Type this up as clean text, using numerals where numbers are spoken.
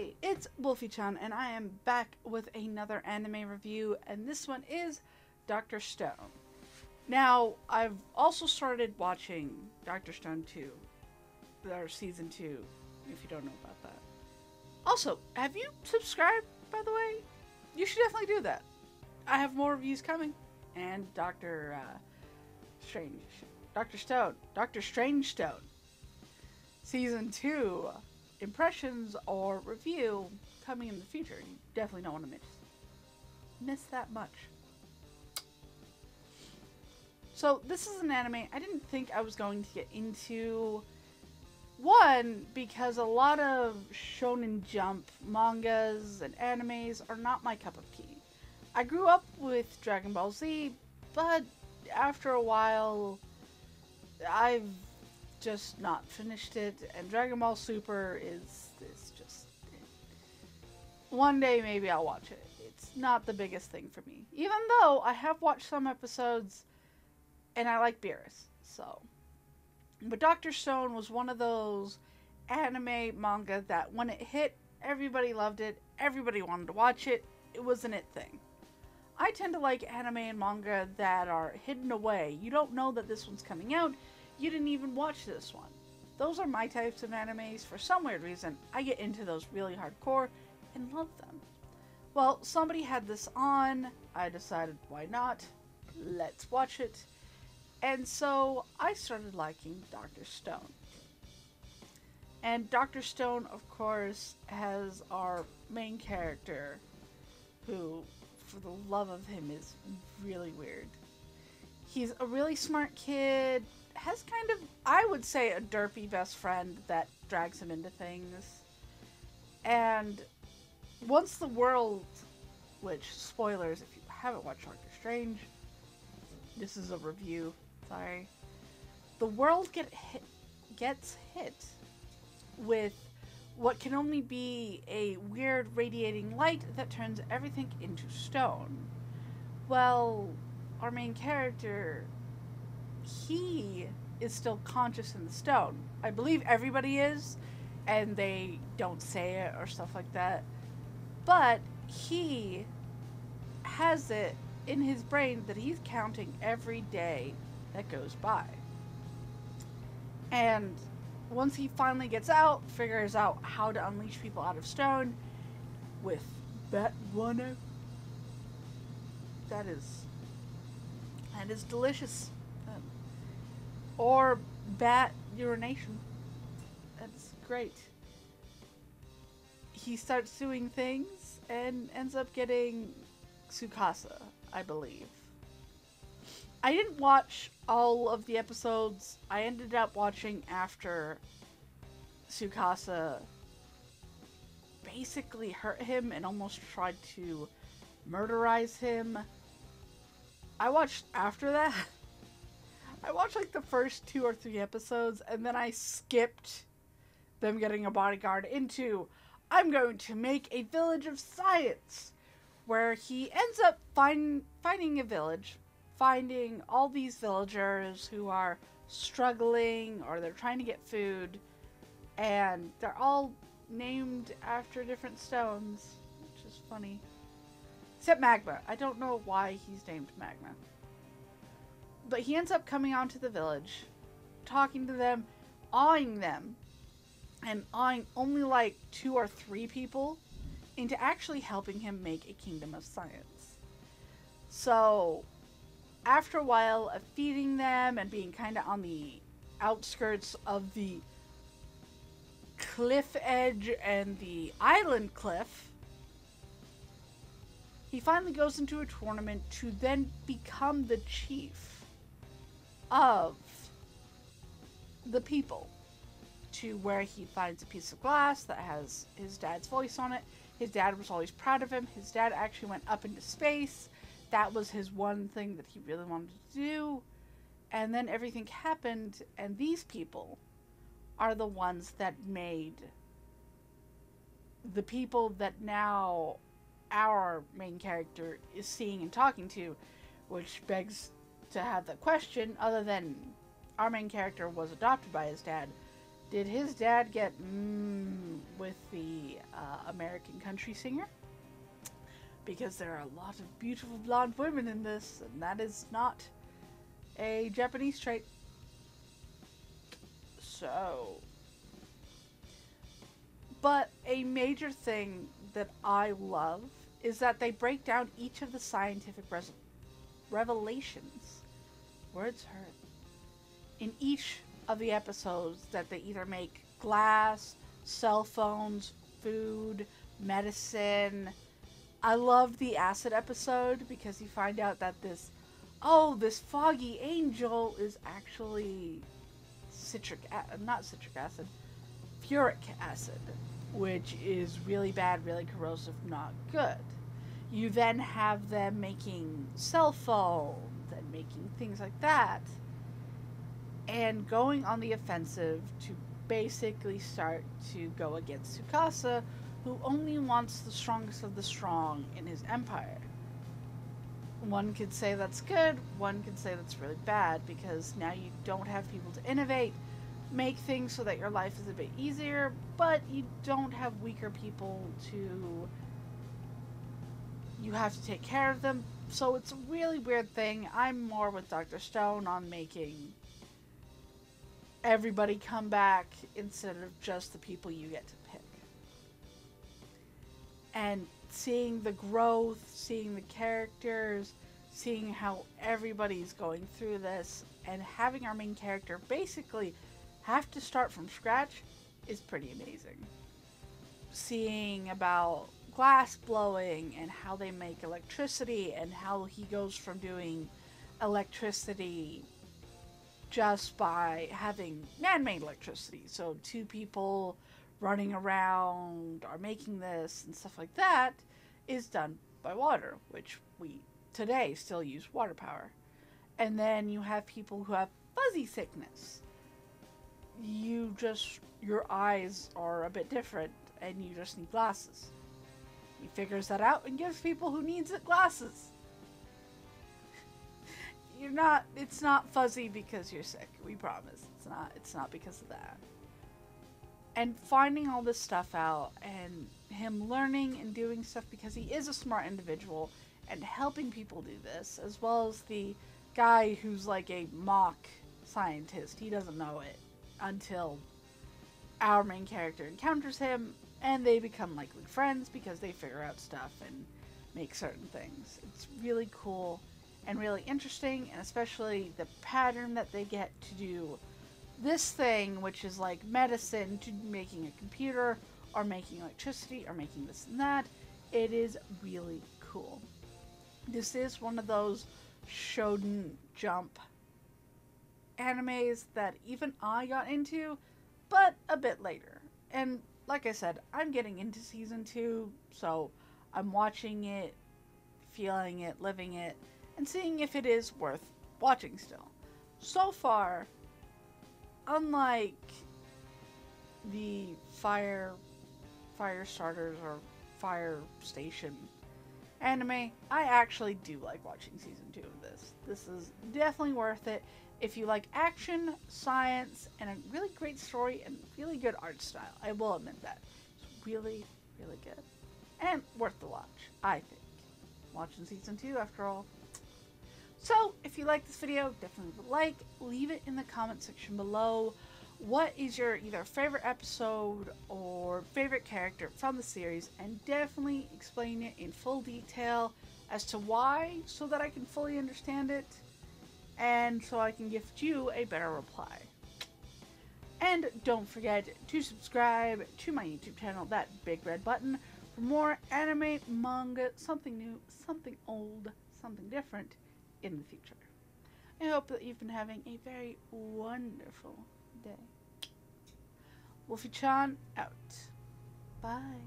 Hey, it's Wolfy-Chan, and I am back with another anime review, and this one is Dr. Stone. Now, I've also started watching Dr. Stone 2, or Season 2, if you don't know about that. Also, have you subscribed, by the way? You should definitely do that. I have more reviews coming, and Dr. Strange Stone, Season 2, impressions or review coming in the future. You definitely don't want to miss that much. So this is an anime I didn't think I was going to get into. One, because a lot of Shonen Jump mangas and animes are not my cup of tea. I grew up with Dragon Ball Z, but after a while, I've just not finished it, and Dragon Ball Super is just... One day maybe I'll watch it. It's not the biggest thing for me. Even though I have watched some episodes, and I like Beerus, so... But Dr. Stone was one of those anime manga that when it hit, everybody loved it, everybody wanted to watch it, it was an it thing. I tend to like anime and manga that are hidden away. You don't know that this one's coming out, you didn't even watch this one. Those are my types of animes. For some weird reason, I get into those really hardcore and love them. Well, somebody had this on, I decided why not, let's watch it. And so I started liking Dr. Stone. And Dr. Stone, of course, has our main character, who, for the love of him, is really weird. He's a really smart kid, has kind of, I would say, a derpy best friend that drags him into things. And once the world, which, spoilers if you haven't watched Doctor Strange, this is a review, sorry. The world gets hit with what can only be a weird radiating light that turns everything into stone. Well, our main character, he is still conscious in the stone. I believe everybody is, and they don't say it or stuff like that. But he has it in his brain that he's counting every day that goes by. And once he finally gets out, figures out how to unleash people out of stone with that one out. That is delicious. Or bat urination. That's great. He starts doing things and ends up getting Tsukasa, I believe. I didn't watch all of the episodes. I ended up watching after Tsukasa basically hurt him and almost tried to murderize him. I watched after that. I watched like the first 2 or 3 episodes, and then I skipped them getting a bodyguard into I'm going to make a village of science, where he ends up finding a village, finding all these villagers who are struggling or they're trying to get food, and they're all named after different stones, which is funny. Except Magma. I don't know why he's named Magma. But he ends up coming onto the village, talking to them, awing them, and awing only like 2 or 3 people into actually helping him make a kingdom of science. So, after a while of feeding them and being kind of on the outskirts of the cliff edge and the island cliff, he finally goes into a tournament to then become the chief of the people, to where he finds a piece of glass that has his dad's voice on it. His dad was always proud of him. His dad actually went up into space. That was his one thing that he really wanted to do. And then everything happened, and these people are the ones that made the people that now our main character is seeing and talking to, which begs to have the question, other than our main character was adopted by his dad, did his dad get with the American country singer, because there are a lot of beautiful blonde women in this, and that is not a Japanese trait. So, but a major thing that I love is that they break down each of the scientific revelations, words heard, in each of the episodes that they either make glass, cell phones, food, medicine. I love the acid episode because you find out that this foggy angel is actually furic acid, which is really bad, really corrosive, not good. You then have them making cell phones and making things like that, and going on the offensive to basically start to go against Tsukasa, who only wants the strongest of the strong in his empire. One could say that's good, one could say that's really bad, because now you don't have people to innovate, make things so that your life is a bit easier, but you don't have weaker people to... you have to take care of them. So it's a really weird thing. I'm more with Dr. Stone on making everybody come back instead of just the people you get to pick. And seeing the growth, seeing the characters, seeing how everybody's going through this, and having our main character basically have to start from scratch is pretty amazing. Seeing about glass blowing and how they make electricity, and how he goes from doing electricity just by having man-made electricity, so two people running around are making this and stuff like that, is done by water, which we today still use water power. And then you have people who have fuzzy sickness. Your eyes are a bit different and you just need glasses. He figures that out and gives people who needs it glasses. It's not fuzzy because you're sick, we promise. It's not because of that. And finding all this stuff out, and him learning and doing stuff because he is a smart individual, and helping people do this, as well as the guy who's like a mock scientist. He doesn't know it until our main character encounters him, and they become likely friends because they figure out stuff and make certain things. It's really cool and really interesting, and especially the pattern that they get to do this thing, which is like medicine, to making a computer, or making electricity, or making this and that. It is really cool. This is one of those Shonen Jump animes that even I got into, but a bit later. And like I said, I'm getting into season 2, so I'm watching it, feeling it, living it, and seeing if it is worth watching still. So far, unlike the fire starters or fire station anime, I actually do like watching season 2 of this. This is definitely worth it if you like action, science, and a really great story and really good art style. I will admit that. It's really, really good. And worth the watch, I think. Watching season 2 after all. So, if you like this video, definitely leave a like. Leave it in the comment section below. What is your either favorite episode or favorite character from the series? And definitely explain it in full detail as to why, so that I can fully understand it, and so I can gift you a better reply. And don't forget to subscribe to my YouTube channel, that big red button, for more anime, manga, something new, something old, something different in the future. I hope that you've been having a very wonderful day. Wolfy-Chan out. Bye.